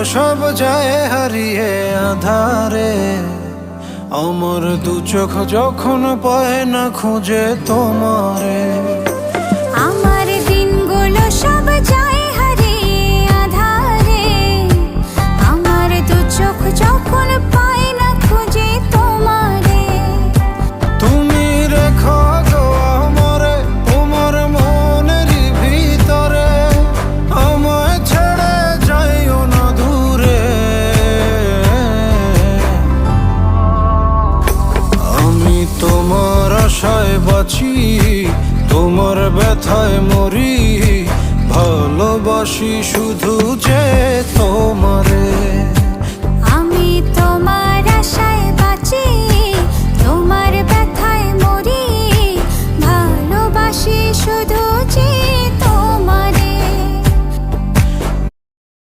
সব যায় হারিয়ে আধারে, আমার দু চোখ যখন পায় না খুঁজে তোমারে। আমার দিনগুলো সব যায় হারিয়ে আঁধারে, আমার দু চোখ যখন পায় না খুঁজে তোমারে। তুমি রেখো গো আমারে তোমার মনের ভিতরে, আমায় ছেড়ে যাইও না দূরে। আমি তোমার আশায় বাঁচি, তোমার ব্যথায় মরি, ভালোবাসি শুধু যে তোমার।